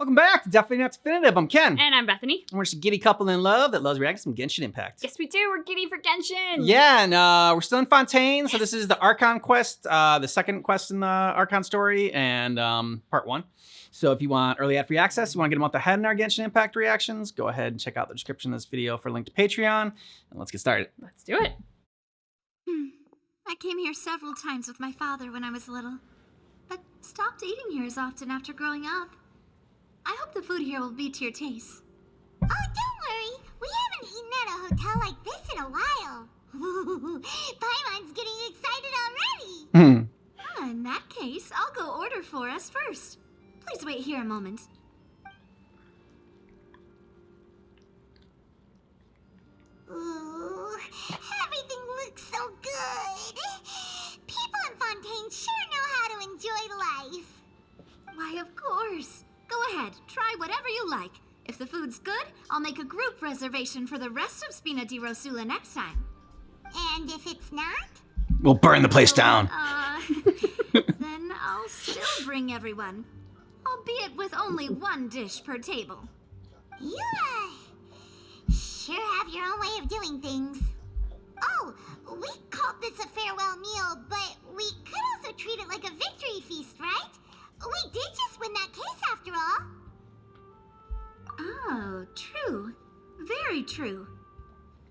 Welcome back to Definitely Not Definitive. I'm Ken. And I'm Bethany. And we're just a giddy couple in love that loves reacting to some Genshin Impact. Yes, we do. We're giddy for Genshin. Yeah, and we're still in Fontaine. So this is the Archon quest, the second quest in the Archon story, and part 1. So if you want early ad free access, you want to get them out the head in our Genshin Impact reactions, go ahead and check out the description of this video for a link to Patreon, and let's get started. Let's do it. I came here several times with my father when I was little, but stopped eating here as often after growing up. I hope the food here will be to your taste. Oh, don't worry. We haven't eaten at a hotel like this in a while. Paimon's getting excited already. In that case, I'll go order for us first. Please wait here a moment. Ooh, everything looks so good. People in Fontaine sure know how to enjoy life. Why, of course. Go ahead, try whatever you like. If the food's good, I'll make a group reservation for the rest of Spina di Rosula next time. And if it's not? We'll burn the place down. Then I'll still bring everyone. Albeit with only one dish per table. You, sure have your own way of doing things. Oh, we called this a farewell meal, but we could also treat it like a victory feast, right? We did just win that case after all. Oh, true. Very true.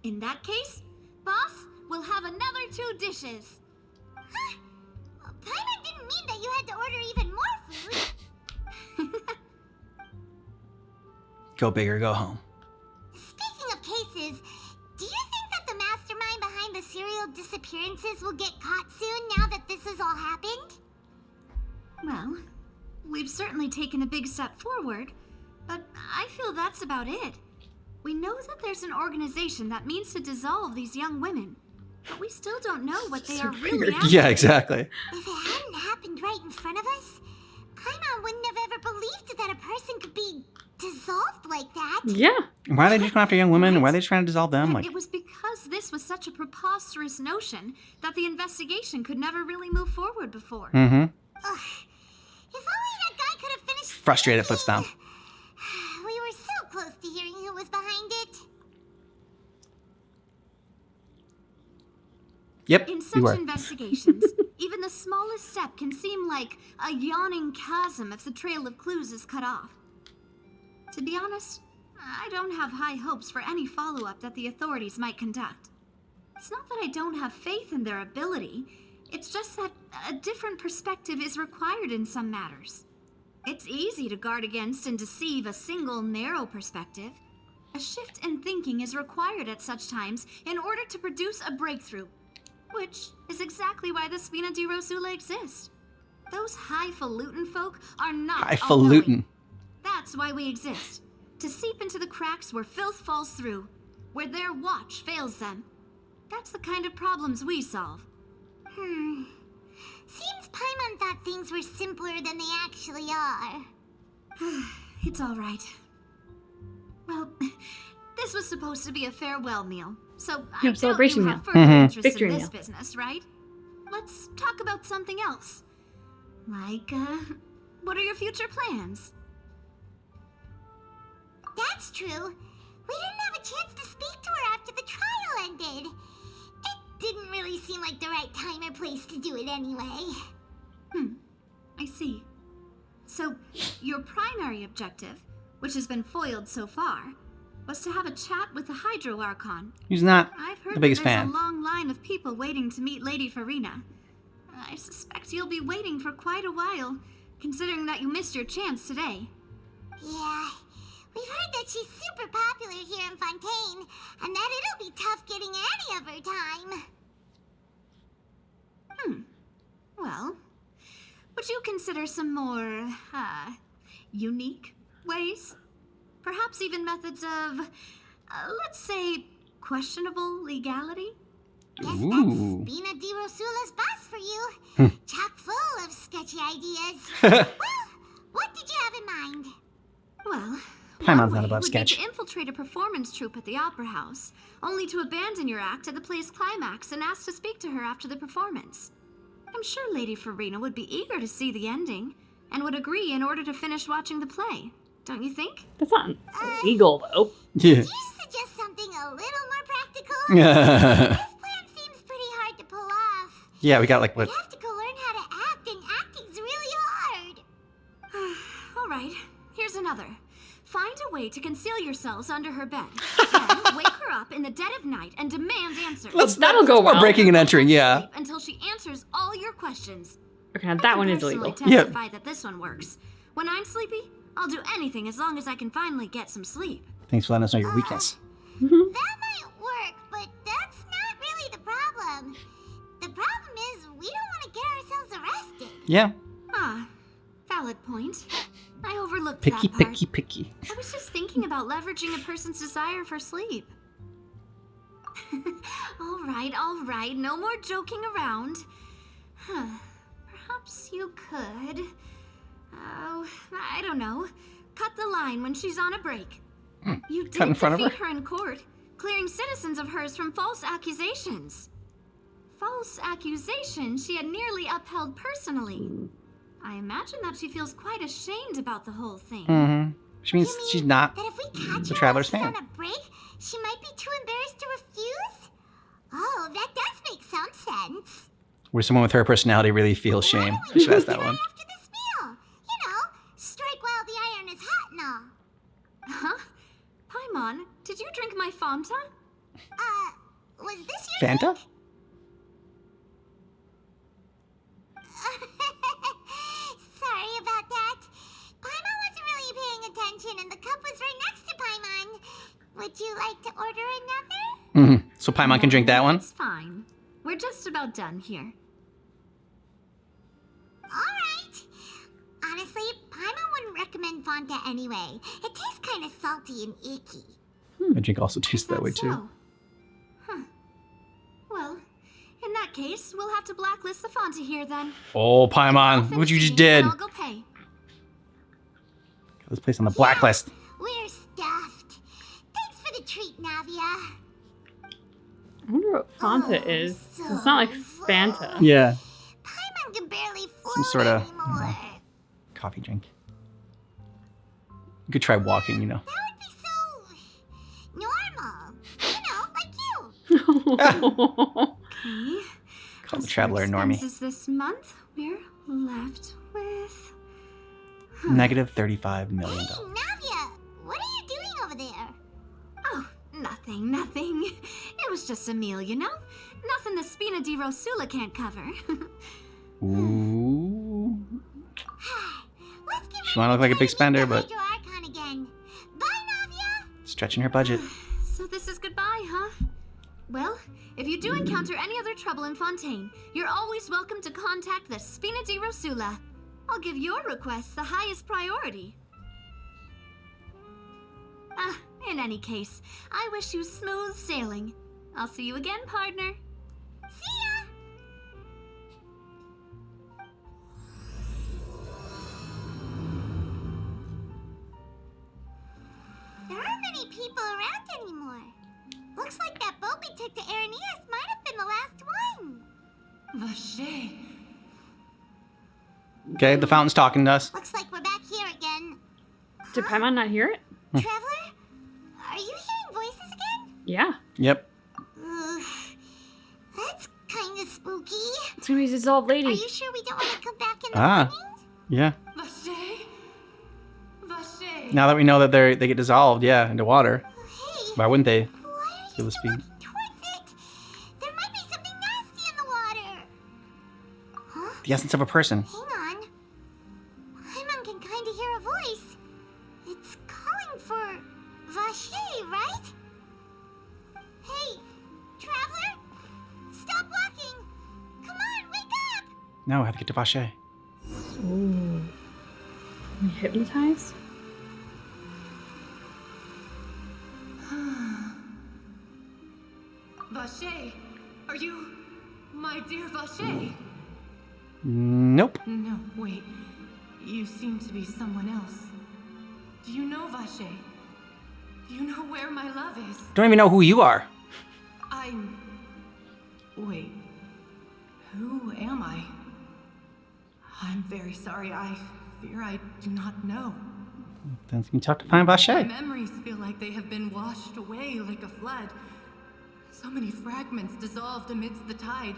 In that case, boss, we'll have another 2 dishes. Huh? Paimon didn't mean that you had to order even more food. Go big or go home. Speaking of cases, do you think that the mastermind behind the serial disappearances will get caught soon now that this has all happened? Well, we've certainly taken a big step forward, but I feel that's about it. We know that there's an organization that means to dissolve these young women, but we still don't know what they are really after. Yeah, exactly. If it hadn't happened right in front of us, Paimon wouldn't have ever believed that a person could be dissolved like that. Yeah. Why are they just going after young women? Why are they trying to dissolve them? It was because this was such a preposterous notion that the investigation could never really move forward before. Mm-hmm. Ugh. If only that guy could have finished Frustrated, foots down. We were so close to hearing who was behind it. Yep, In you such were. investigations, even the smallest step can seem like a yawning chasm if the trail of clues is cut off. To be honest, I don't have high hopes for any follow-up that the authorities might conduct. It's not that I don't have faith in their ability, it's just that a different perspective is required in some matters. It's easy to guard against and deceive a single narrow perspective. A shift in thinking is required at such times in order to produce a breakthrough. Which is exactly why the Spina di Rosula exist. Those highfalutin folk are not Highfalutin. all-knowing. That's why we exist. To seep into the cracks where filth falls through, where their watch fails them. That's the kind of problems we solve. Seems Paimon thought things were simpler than they actually are. It's all right. Well, this was supposed to be a farewell meal. So I doubt celebration you meal. have further interest Victory in this meal. business, right? Let's talk about something else. Like, what are your future plans? That's true. We didn't have a chance to speak to her after the trial ended. It didn't really seem like the right time or place to do it anyway. I see. So, your primary objective, which has been foiled so far, was to have a chat with the Hydro Archon. He's not I've heard the biggest that there's fan. a long line of people waiting to meet Lady Farina. I suspect you'll be waiting for quite a while, considering that you missed your chance today. Yeah, we've heard that she's super popular here in Fontaine, and that it'll be tough getting any of her time. Well, would you consider some more, unique ways? Perhaps even methods of, let's say, questionable legality? Guess that's Spina di Rosula's boss for you. Chock full of sketchy ideas. Well, what did you have in mind? Well, Paimon's one not way above would sketch. be to infiltrate a performance troupe at the Opera House, only to abandon your act at the play's climax and ask to speak to her after the performance. I'm sure Lady Farina would be eager to see the ending, and would agree in order to finish watching the play. don't you think? That's not illegal, though. Yeah. Could you suggest something a little more practical? This plan seems pretty hard to pull off. Yeah, we got like We what? have to go learn how to act, and acting's really hard. All right, here's another. Find a way to conceal yourselves under her bed. Then wake her up in the dead of night and demand answers. That'll go We're well. breaking and entering, yeah. Sleep until she answers all your questions. Okay, now that I one can is illegal. personally Yeah. testify that this one works. When I'm sleepy, I'll do anything as long as I can finally get some sleep. Thanks for letting us know your weakness. That might work, but that's not really the problem. The problem is we don't want to get ourselves arrested. Yeah. Ah, valid point. I overlooked Picky, that part. picky. I was just thinking about leveraging a person's desire for sleep. All right. No more joking around. Perhaps you could. Oh, I don't know. Cut the line when she's on a break. You did Cut in front of defeat her? her in court, clearing citizens of hers from false accusations. False accusations she had nearly upheld personally. I imagine that she feels quite ashamed about the whole thing. Mm-hmm. Which means You mean she's not that if we catch the her Traveler's while she's fan. on a break, she might be too embarrassed to refuse? Oh, that does make some sense. where someone with her personality really feels shame. I should ask that one. After this meal, strike while the iron is hot and all. Huh? Paimon, did you drink my Fanta? Was this your Fanta? drink? Sorry about that. Paimon wasn't really paying attention and the cup was right next to Paimon. Would you like to order another? Mm-hmm. So Paimon can drink that one? It's fine. We're just about done here. Alright. Honestly, Paimon wouldn't recommend Fanta anyway. It tastes kind of salty and icky. My drink also tastes that way That's too. so. Huh. Well, in that case, we'll have to blacklist the Fanta here then. Oh, Paimon, what you just did. I'll go pay. Got this place on the blacklist. We're stuffed. Thanks for the treat, Navia. I wonder what Fanta is. It's not like Fanta. Yeah, Paimon can barely float some sort of anymore. coffee drink. You could try walking, That would be so normal. Like you. Okay. Call the As for traveler a normie. expenses this month, we're left with. Negative $35 million. Hey, Navia, what are you doing over there? Oh, nothing. It was just a meal, Nothing the Spina di Rosula can't cover. Ooh. Let's get She wanna look like a big spender, but Archon again. Bye, Navia. stretching her budget. So this is goodbye, huh? Well, if you do encounter any other trouble in Fontaine, you're always welcome to contact the Spina di Rosula. I'll give your request the highest priority. In any case, I wish you smooth sailing. I'll see you again, partner. See ya! There aren't many people around anymore. Looks like that boat we took to Araneas might have been the last one. Vache. Okay, the fountain's talking to us. Looks like we're back here again. Did Paimon not hear it? Traveler? Are you hearing voices again? Yeah. Yep. Ugh, that's kind of spooky. It's gonna be a dissolved Are lady. you sure we don't want to come back in the Ah. morning? Yeah. Vache. Vache. Now that we know that they get dissolved, yeah, into water. Hey, Why wouldn't they? why are Feel you the still speed. looking towards it? There might be something nasty in the water. Huh? The essence of a person. Hang on. Paimon can kind of hear a voice. It's calling for Vache, right? Hey, traveler! Stop walking! Come on, wake up! No, I have to get to Vache. Ooh. Are we hypnotized? Vache. Are you my dear Vache? Nope. No, wait. You seem to be someone else. Do you know Vache? Do you know where my love is? Don't even know who you are. Wait. Who am I? I'm very sorry. I fear I do not know. Then you talk to find My Vache. memories feel like they have been washed away like a flood. So many fragments dissolved amidst the tide,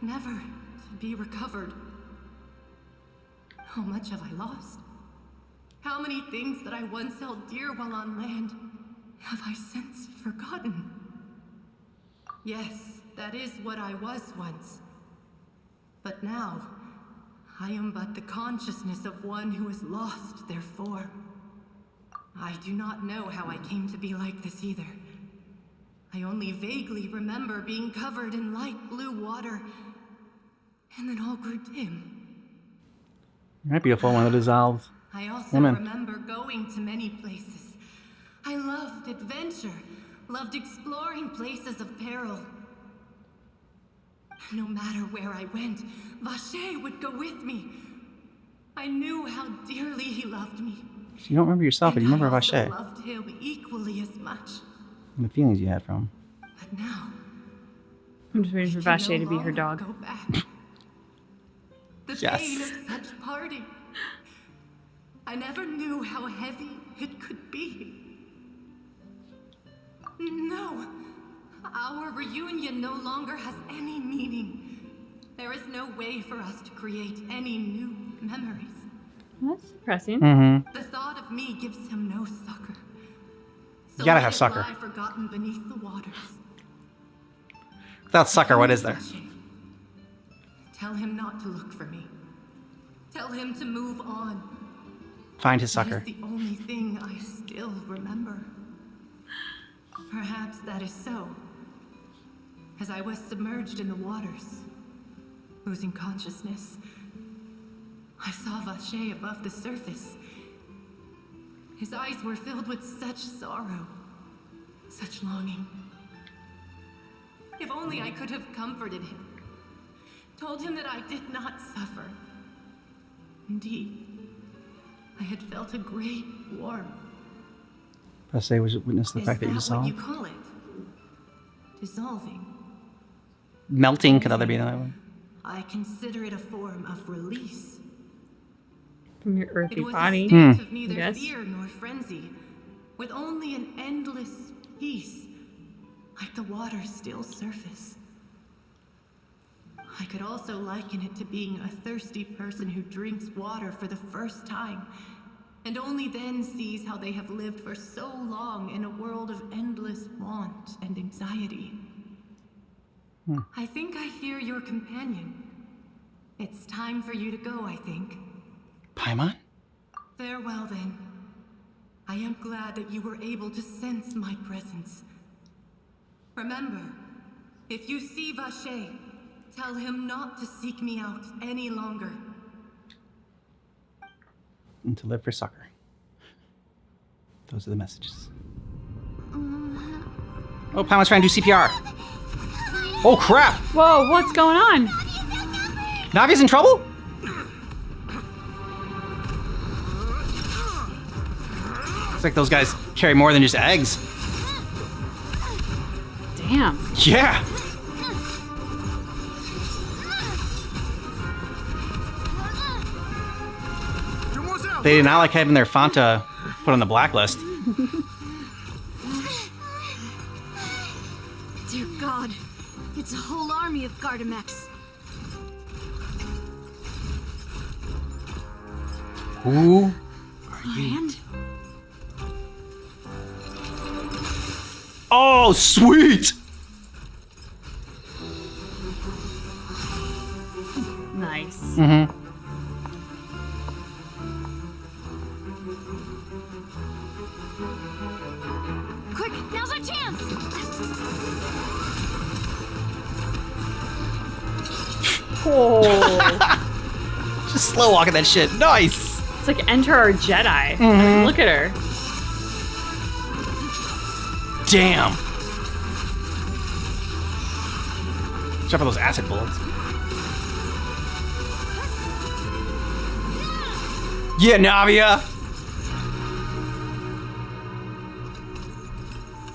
never to be recovered. How much have I lost? How many things that I once held dear while on land have I since forgotten? Yes, that is what I was once. But now, I am but the consciousness of one who is lost, therefore. I do not know how I came to be like this either. I only vaguely remember being covered in light blue water, and then all grew dim. You're not beautiful, one of the dissolved. I also Woman. remember going to many places. I loved adventure, loved exploring places of peril. No matter where I went, Vache would go with me. I knew how dearly he loved me. So you don't remember yourself, but you remember I also Vache. loved him equally as much. And the feelings you had from him. But now, I'm just waiting for I can Vache no to be her longer dog. Go back. The Yes. pain of such parting. I never knew how heavy it could be. No, our reunion no longer has any meaning. There is no way for us to create any new memories. That's depressing. Mm-hmm. The thought of me gives him no succor. So You gotta let have it succor. lie forgotten beneath the waters. Without sucker, what is there? Tell him not to look for me. Tell him to move on. Find his That sucker. is the only thing I still remember. Perhaps that is so. As I was submerged in the waters, losing consciousness, I saw Vache above the surface. His eyes were filled with such sorrow, such longing. If only I could have comforted him, told him that I did not suffer. Indeed, I had felt a great warmth. Vache was witness to the Is fact that you that what dissolved. you call it? Dissolving. Melting could other be another one. I consider it a form of release. From your It earthy was body. a state of neither Yes. fear nor frenzy, with only an endless peace, like the water's still surface. I could also liken it to being a thirsty person who drinks water for the first time, and only then sees how they have lived for so long in a world of endless want and anxiety. I think I hear your companion. It's time for you to go, I think. Paimon? Farewell, then. I am glad that you were able to sense my presence. Remember, if you see Vache, tell him not to seek me out any longer. And to live for sucker. Those are the messages. Oh, Paimon's trying to do CPR. Oh, crap! Whoa, what's going on? Navi's in trouble? Looks like those guys carry more than just eggs. Damn. Yeah! They did not like having their Fanta put on the blacklist. Dear God, it's a whole army of Gardamex. Who? And Oh, sweet! Nice. Mm-hmm. quick, now's our chance. Oh. Just slow walking that shit. Nice! It's like Enter Our Jedi. Look at her. Damn! Except for those acid bullets. Yeah, Navia!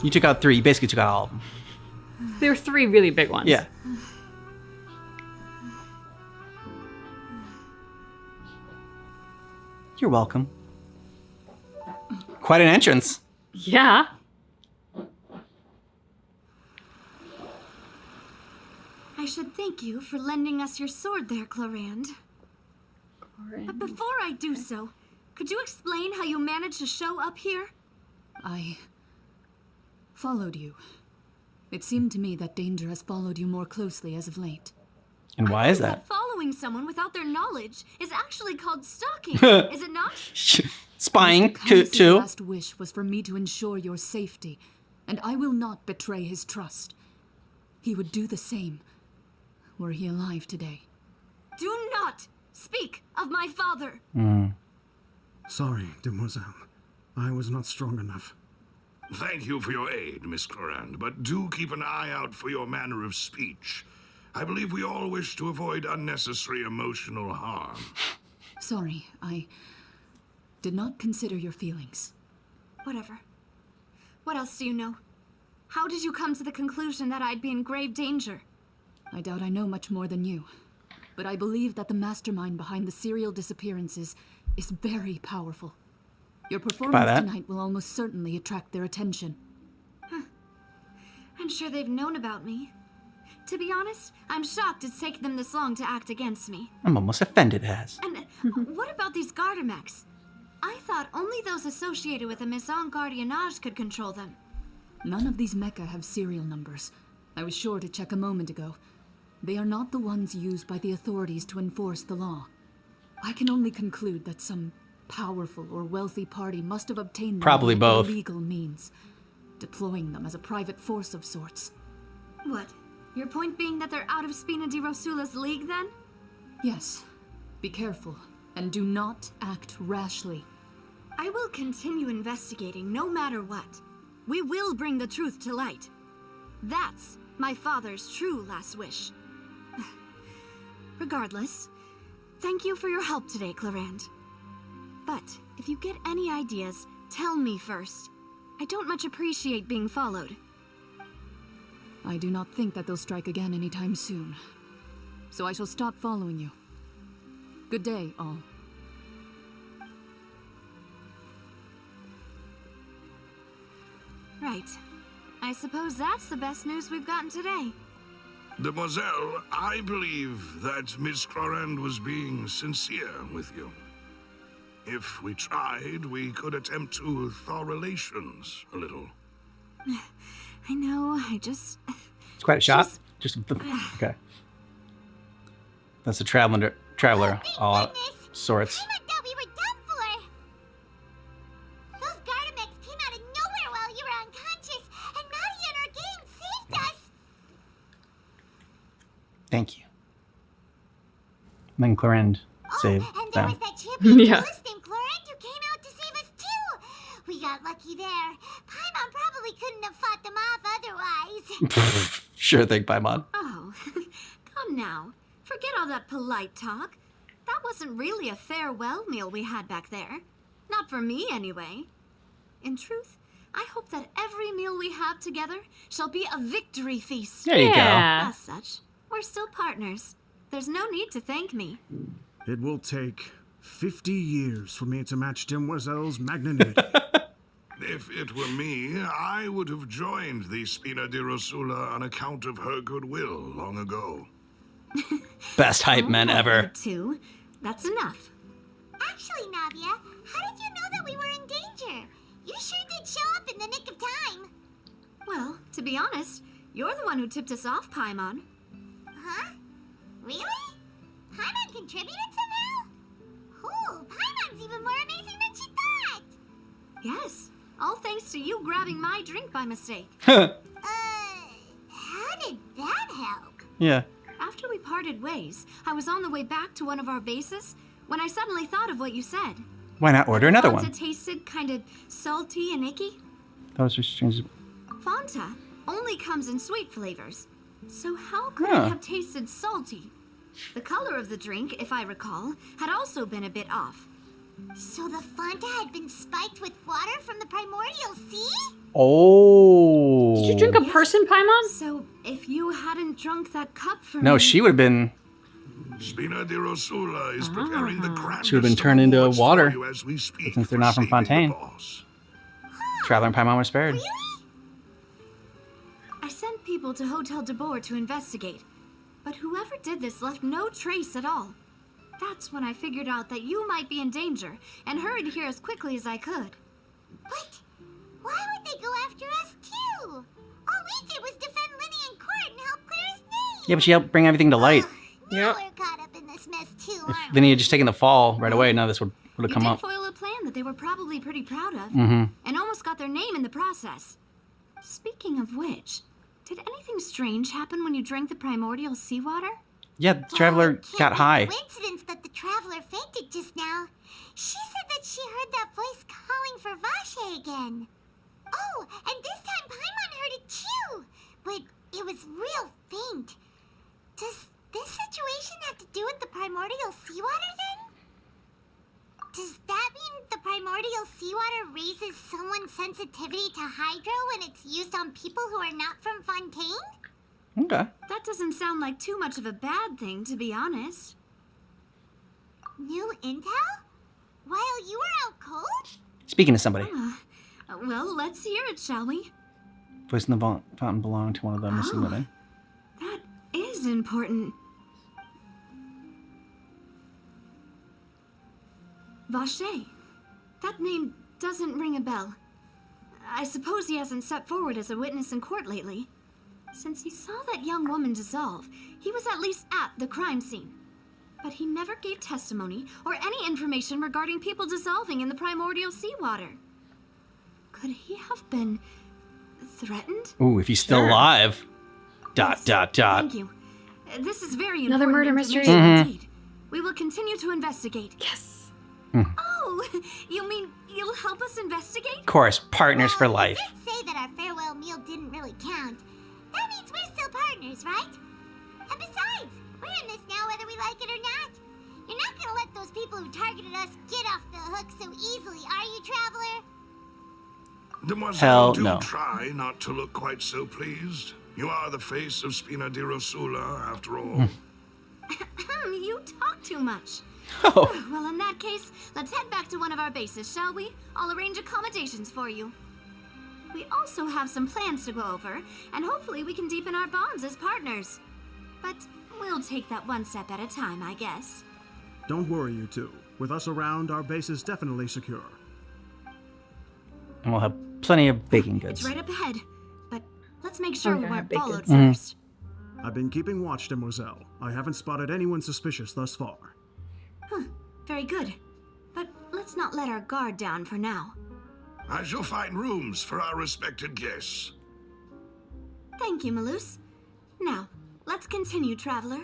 You took out 3. You basically took out all of them. There were 3 really big ones. Yeah. You're welcome. Quite an entrance. Yeah. I should thank you for lending us your sword there, Clorinde. But before I do so, could you explain how you managed to show up here? I followed you. It seemed to me that danger has followed you more closely as of late. And why is that? Following someone without their knowledge is actually called stalking, is it not? Spying, Mr. Cummus's too. last wish was for me to ensure your safety, and I will not betray his trust. He would do the same, were he alive today. Do not speak of my father. Sorry, demoiselle. I was not strong enough. Thank you for your aid, Miss Clorinde, but do keep an eye out for your manner of speech. I believe we all wish to avoid unnecessary emotional harm. Sorry, I did not consider your feelings. Whatever. What else do you know? How did you come to the conclusion that I'd be in grave danger? I doubt I know much more than you, but I believe that the mastermind behind the serial disappearances is very powerful. Your performance tonight will almost certainly attract their attention. I'm sure they've known about me. To be honest, I'm shocked it's taken them this long to act against me. I'm almost offended, Has. And what about these Gardamex? I thought only those associated with the Maison Gardiennage could control them. None of these mecha have serial numbers. I was sure to check a moment ago. They are not the ones used by the authorities to enforce the law. I can only conclude that some powerful or wealthy party must have obtained them Probably by both. illegal means, deploying them as a private force of sorts. What? Your point being that they're out of Spina di Rosula's league, then? Yes. Be careful, and do not act rashly. I will continue investigating no matter what. We will bring the truth to light. That's my father's true last wish. Regardless, thank you for your help today, Clorinde. But if you get any ideas, tell me first. I don't much appreciate being followed. I do not think that they'll strike again anytime soon. So I shall stop following you. Good day, all. Right. I suppose that's the best news we've gotten today. Demoiselle, I believe that Miss Clorinde was being sincere with you. If we tried, we could attempt to thaw relations a little. I know, I just... It's quite a shot. Just okay. That's a traveler, all sorts. I thought we were done for. Those Gardamex came out of nowhere while you were unconscious, and Nadia and her gang saved us. Thank you. And then Clorinde saved And there them. was that champion Yeah. duelist named Clorinde who came out to save us too. We got lucky there. Paimon probably couldn't have fought them off otherwise. Sure thing, Paimon. Oh, come now. Forget all that polite talk. That wasn't really a farewell meal we had back there. Not for me, anyway. In truth, I hope that every meal we have together shall be a victory feast. There you go. Yeah. As such, we're still partners. There's no need to thank me. It will take 50 years for me to match Demoiselle's magnanimity. If it were me, I would have joined the Spina di Rosula on account of her goodwill long ago. Best hype men ever. Two. That's enough. Actually, Nadia, how did you know that we were in danger? You sure did show up in the nick of time. Well, to be honest, you're the one who tipped us off, Paimon. Huh? Really? Paimon contributed somehow? Ooh, Paimon's even more amazing than she thought. Yes, all thanks to you grabbing my drink by mistake. How did that help? Yeah. After we parted ways, I was on the way back to one of our bases when I suddenly thought of what you said. Why not order another Fanta one? tasted kind of salty and icky. Those are strange. Fanta only comes in sweet flavors. So how could Huh. it have tasted salty? The color of the drink, if I recall, had also been a bit off. So the Fanta had been spiked with water from the primordial sea? Oh. Did you drink a person, Paimon? So if you hadn't drunk that cup for me... No, she would have been. Spina di Rosula is preparing the grandest She would've been turned into awards water, for you as we speak since they're for not from saving the Fontaine. boss. Traveler and Paimon were spared. Really? I sent people to Hotel de Boer to investigate, but whoever did this left no trace at all. That's when I figured out that you might be in danger and hurried here as quickly as I could. What? Why would they go after us too? All we did was defend Linny in court and help clear his name. Yeah, but she helped bring everything to light. Now Yep. we're caught up in this mess too, If aren't Vinny had just taken the fall right away, none of this would have You come did up. foil a plan that they were probably pretty proud of, Mm-hmm. and almost got their name in the process. Speaking of which, did anything strange happen when you drank the primordial seawater? Yeah, the Traveler Well, it got can't be high. Coincidence that the traveler fainted just now. She said that she heard that voice calling for Vache again. Oh, and this time Paimon heard it too, but it was real faint. Does this situation have to do with the primordial seawater then? Does that mean the primordial seawater raises someone's sensitivity to hydro when it's used on people who are not from Fontaine? Okay. That doesn't sound like too much of a bad thing, to be honest. New intel? While you were out cold? Speaking to somebody. Well, let's hear it, shall we? Voice in the fountain belonged to one of the missing Oh. women. That is important. Vache. That name doesn't ring a bell. I suppose he hasn't stepped forward as a witness in court lately. Since he saw that young woman dissolve, he was at least at the crime scene. But he never gave testimony or any information regarding people dissolving in the primordial seawater. Could he have been threatened? Ooh, if he's still Sure. alive. Yes, Dot. Thank you. This is very Another important murder mystery. information indeed. We will continue to investigate. Yes. Oh, you mean you'll help us investigate? Of course, partners for Well, life. You did say that our farewell meal didn't really count. That means we're still partners, right? And besides, we're in this now whether we like it or not. You're not gonna let those people who targeted us get off the hook so easily, are you, Traveler? Demoiselle, Hell do no. try not to look quite so pleased. You are the face of Spina di Rosula, after all. You talk too much. Oh, Well, in that case, let's head back to one of our bases, shall we? I'll arrange accommodations for you. We also have some plans to go over, and hopefully we can deepen our bonds as partners. But we'll take that one step at a time, I guess. Don't worry, you two. With us around, our base is definitely secure. and we'll have plenty of baking goods. It's right up ahead, but let's make sure we Okay, weren't big followed goods. first. I've been keeping watch, Demoiselle. I haven't spotted anyone suspicious thus far. Very good. But let's not let our guard down for now. I shall find rooms for our respected guests. Thank you, Malus. Now, let's continue, Traveler.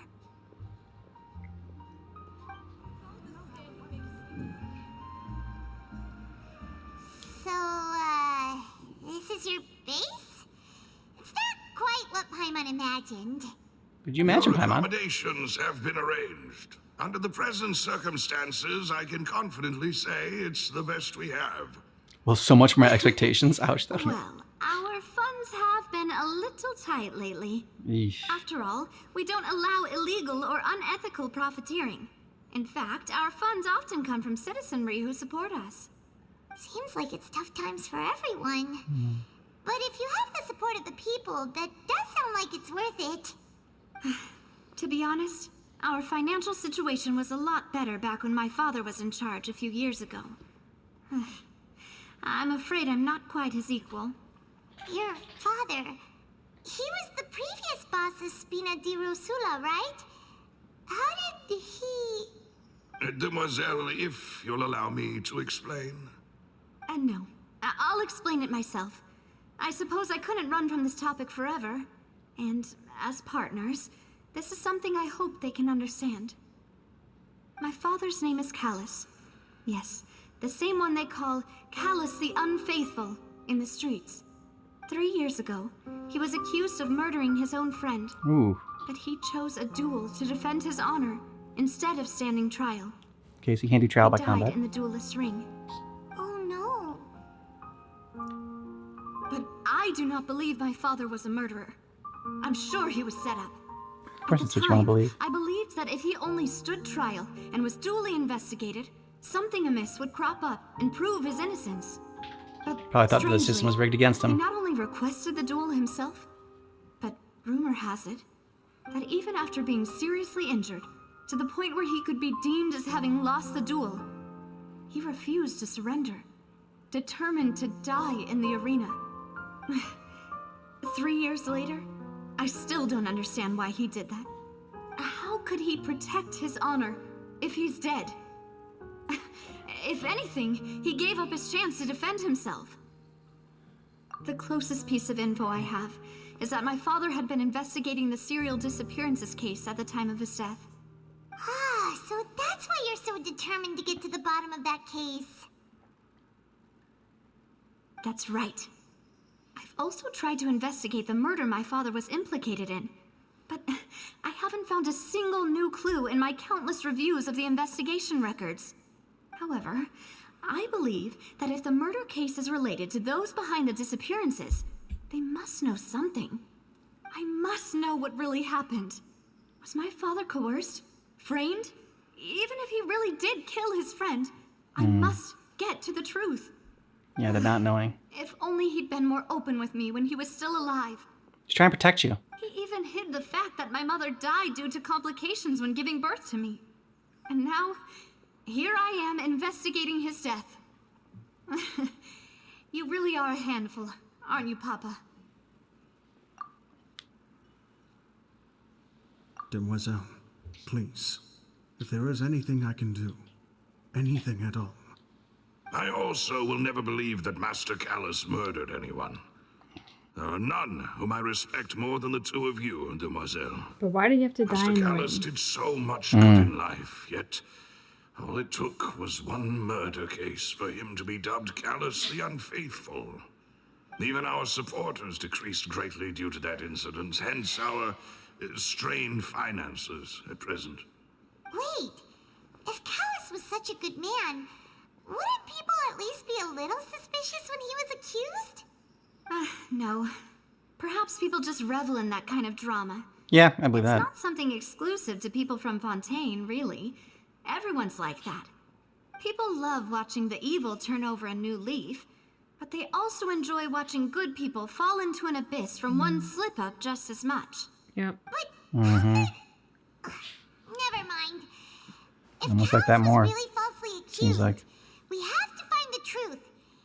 So, this is your base? It's not quite what Paimon imagined. Could you imagine, Your Paimon? accommodations have been arranged. Under the present circumstances, I can confidently say it's the best we have. Well, so much for my expectations. Ouch. That Well, our funds have been a little tight lately. Eesh. After all, we don't allow illegal or unethical profiteering. In fact, our funds often come from citizenry who support us. Seems like it's tough times for everyone. But if you have the support of the people, that does sound like it's worth it. To be honest, our financial situation was a lot better back when my father was in charge a few years ago. I'm afraid I'm not quite his equal. Your father, he was the previous boss of Spina di Rosula, right? How did he... Demoiselle, if you'll allow me to explain. No, I'll explain it myself. I suppose I couldn't run from this topic forever. And as partners, this is something I hope they can understand. My father's name is Callus. Yes, the same one they call Callus the Unfaithful in the streets. 3 years ago, he was accused of murdering his own friend, Ooh. but he chose a duel to defend his honor instead of standing trial. Okay, so you can't do trial by He died combat. in the duelist's ring. Oh no. But I do not believe my father was a murderer. I'm sure he was set up. Of course, it's what you want to believe. I believed that if he only stood trial and was duly investigated, something amiss would crop up and prove his innocence. But Probably thought the system was strangely, rigged against he him. not only requested the duel himself, but rumor has it that even after being seriously injured, to the point where he could be deemed as having lost the duel, he refused to surrender, determined to die in the arena. 3 years later, I still don't understand why he did that. How could he protect his honor if he's dead? If anything, he gave up his chance to defend himself. The closest piece of info I have is that my father had been investigating the serial disappearances case at the time of his death. Ah, so that's why you're so determined to get to the bottom of that case. That's right. I've also tried to investigate the murder my father was implicated in, but I haven't found a single new clue in my countless reviews of the investigation records. However, I believe that if the murder case is related to those behind the disappearances, they must know something. I must know what really happened. Was my father coerced? Framed? Even if he really did kill his friend, I must get to the truth. Yeah, the not knowing. If only he'd been more open with me when he was still alive. He's trying to protect you. He even hid the fact that my mother died due to complications when giving birth to me. And now, here I am investigating his death. You really are a handful, aren't you, Papa? Demoiselle, please, if there is anything I can do, anything at all. I also will never believe that Master Callus murdered anyone. There are none whom I respect more than the two of you, Demoiselle. But why did you have to die Master in the Callus ring? did so much good in life, yet all it took was one murder case for him to be dubbed Callus the Unfaithful. Even our supporters decreased greatly due to that incident, hence our strained finances at present. Wait, if Callus was such a good man, wouldn't people at least be a little suspicious when he was accused? No. Perhaps people just revel in that kind of drama. Yeah, I believe It's that. not something exclusive to people from Fontaine, really. Everyone's like that. People love watching the evil turn over a new leaf, but they also enjoy watching good people fall into an abyss from one slip-up just as much. Yep. Never mind. If Almost like Callus that more, was really falsely accused, seems like. we have to find the truth.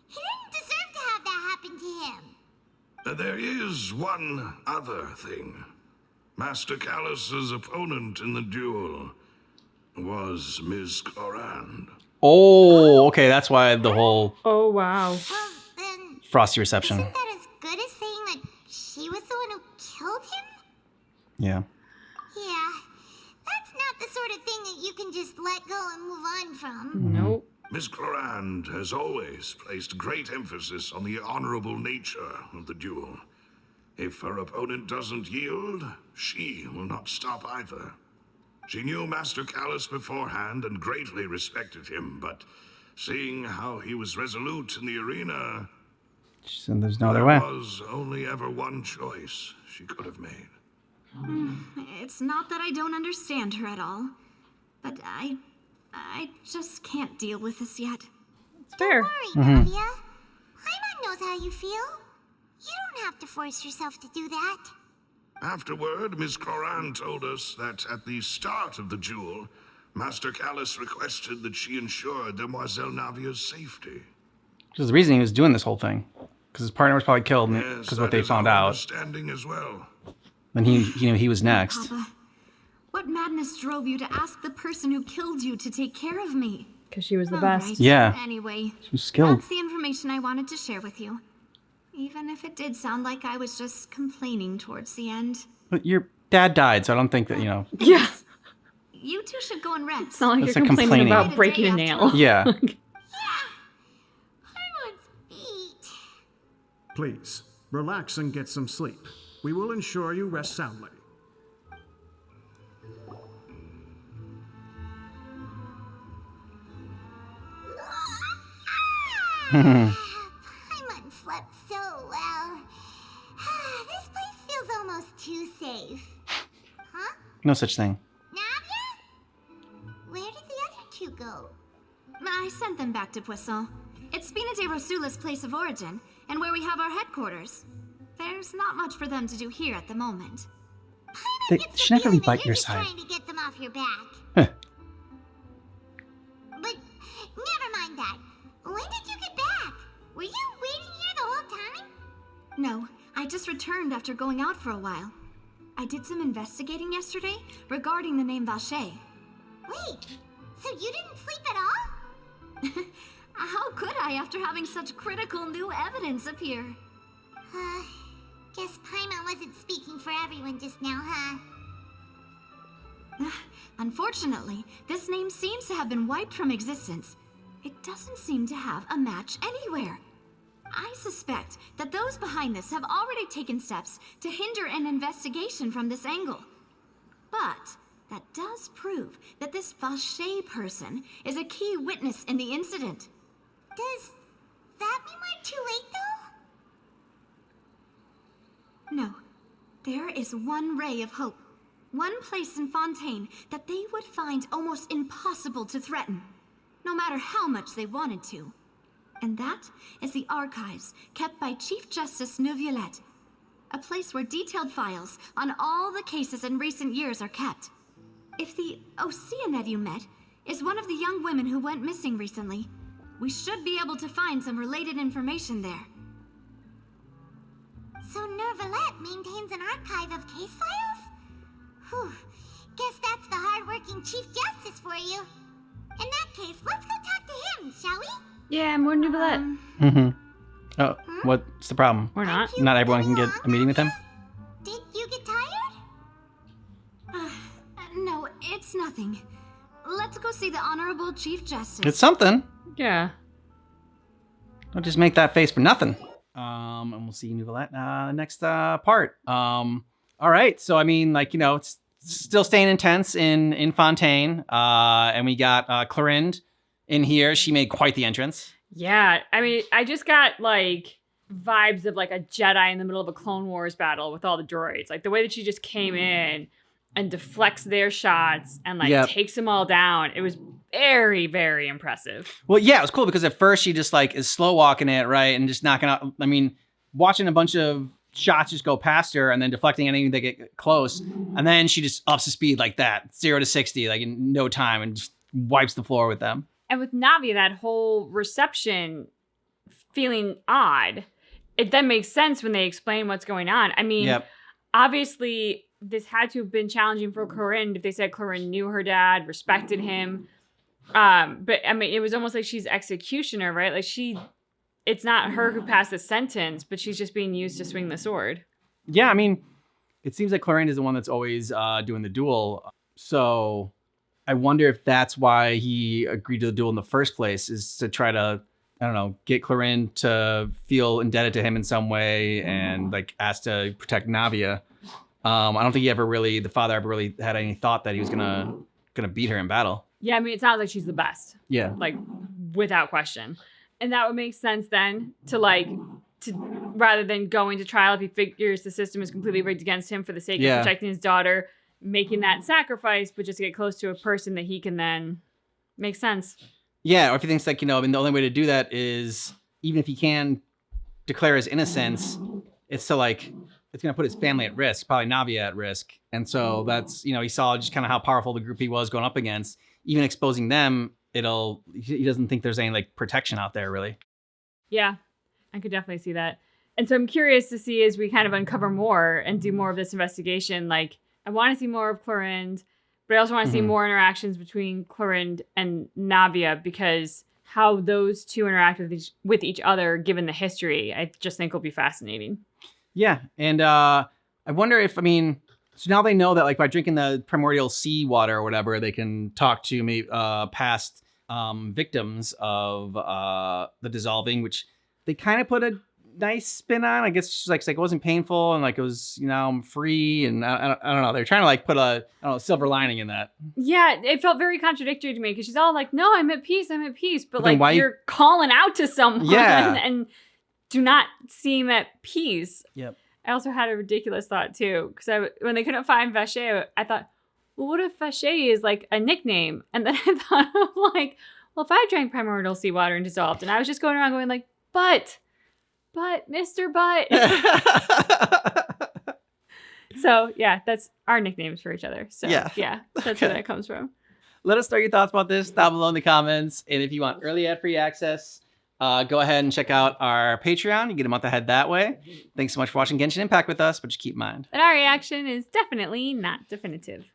He didn't deserve to have that happen to him. There is one other thing. Master Callus's opponent in the duel was Miss Clorinde. Oh, okay, that's why the whole Oh, wow. Well, then, frosty reception. isn't that as good as saying that she was the one who killed him? Yeah. Yeah, that's not the sort of thing that you can just let go and move on from. Nope. Miss Clorinde has always placed great emphasis on the honorable nature of the duel. If her opponent doesn't yield, she will not stop either. She knew Master Callus beforehand and greatly respected him, but seeing how he was resolute in the arena, She said there's no other there way. was only ever one choice she could have made. It's not that I don't understand her at all, but I just can't deal with this yet. It's fair. Don't worry, Navia. Paimon knows how you feel. You don't have to force yourself to do that. Afterward, Miss Clorinde told us that at the start of the duel, Master Callus requested that she ensure Demoiselle Navia's safety. Which is the reason he was doing this whole thing. Because his partner was probably killed Yes, because what that they is found our out. understanding as well. Then he was next. Papa, what madness drove you to ask the person who killed you to take care of me? Because she was the All best. right. Yeah. Anyway, She was skilled. that's the information I wanted to share with you. Even if it did sound like I was just complaining towards the end. But your dad died, so I don't think that, you know. Yeah. You two should go and rest. It's not like That's you're a complaining complaining. about breaking a nail. Yeah. Paimon's feet. Please, relax and get some sleep. We will ensure you rest soundly. Paimon slept so well. This place feels almost too safe. Huh? No such thing. Navia? Where did the other two go? I sent them back to Poisson. It's Spina de Rosula's place of origin, and where we have our headquarters. There's not much for them to do here at the moment. They Gets the should never feeling that bite you're your just side. trying to get them off your back. But never mind that. When did you get back? Were you waiting here the whole time? No, I just returned after going out for a while. I did some investigating yesterday regarding the name Vache. Wait, so you didn't sleep at all? How could I after having such critical new evidence appear? Guess Paimon wasn't speaking for everyone just now, huh? Unfortunately, this name seems to have been wiped from existence. It doesn't seem to have a match anywhere. I suspect that those behind this have already taken steps to hinder an investigation from this angle. But that does prove that this Vache person is a key witness in the incident. Does that mean we're too late, though? No, there is one ray of hope. One place in Fontaine that they would find almost impossible to threaten, no matter how much they wanted to. And that is the archives kept by Chief Justice Neuvillette, a place where detailed files on all the cases in recent years are kept. If the Oceanette you met is one of the young women who went missing recently, we should be able to find some related information there. So Neuvillette maintains an archive of case files? Whew. Guess that's the hard-working Chief Justice for you. In that case, let's go talk to him, shall we? Yeah, more Neuvillette. Mm-hmm. Oh, what's the problem? Or not. Not everyone can get a meeting with him? Did you get tired? No, it's nothing. Let's go see the Honorable Chief Justice. It's something. Yeah. Don't just make that face for nothing. And we'll see Neuvillette next part. All right. So, I mean, like, you know, it's still staying intense in Fontaine. And we got Clorinde in here. She made quite the entrance. Yeah. I mean, I just got like vibes of like a Jedi in the middle of a Clone Wars battle with all the droids. Like the way that she just came in and deflects their shots and like takes them all down. It was very, very impressive. Well, yeah, it was cool because at first she just like is slow walking it, right? And just knocking out, I mean, watching a bunch of shots just go past her and then deflecting anything that get close. And then she just ups the speed like that, 0 to 60, like in no time, and just wipes the floor with them. And with Navi, that whole reception feeling odd, it then makes sense when they explain what's going on. I mean, obviously, this had to have been challenging for Clorinde if they said Clorinde knew her dad, respected him. But I mean, it was almost like she's executioner, right? Like it's not her who passed the sentence, but she's just being used to swing the sword. Yeah, I mean, it seems like Clorinde is the one that's always doing the duel. So I wonder if that's why he agreed to the duel in the first place, is to try to, I don't know, get Clorinde to feel indebted to him in some way and like ask to protect Navia. I don't think the father ever really had any thought that he was gonna beat her in battle. Yeah, I mean, it sounds like she's the best. Yeah. Like, without question. And that would make sense then to rather than going to trial if he figures the system is completely rigged against him for the sake of protecting his daughter, making that sacrifice, but just to get close to a person that he can then make sense. Yeah, or if he thinks like, you know, I mean, the only way to do that is, even if he can declare his innocence, it's to like, it's going to put his family at risk, probably Navia at risk. And so that's, you know, he saw just kind of how powerful the group he was going up against. Even exposing them, he doesn't think there's any like protection out there really. Yeah, I could definitely see that. And so I'm curious to see as we kind of uncover more and do more of this investigation. Like, I want to see more of Clorinde, but I also want to see more interactions between Clorinde and Navia, because how those two interact with each other, given the history, I just think will be fascinating. Yeah. And I wonder if, I mean, so now they know that like by drinking the primordial sea water or whatever, they can talk to maybe past victims of the dissolving, which they kind of put a nice spin on. I guess like it wasn't painful and like it was, you know, I'm free, and I don't know. They're trying to like put a silver lining in that. Yeah, it felt very contradictory to me because she's all like, "No, I'm at peace. But like you're calling out to someone and do not seem at peace." Yep. I also had a ridiculous thought too, because when they couldn't find Vache, I thought, well, what if Vache is like a nickname? And then I thought of like, well, if I drank primordial seawater and dissolved, and I was just going around going like, but, Mr. Butt. So, yeah, that's our nicknames for each other. So, yeah that's where that comes from. Let us know your thoughts about this down below in the comments. And if you want early ad-free access, go ahead and check out our Patreon. You get a month ahead that way. Thanks so much for watching Genshin Impact with us, but just keep in mind that our reaction is definitely not definitive.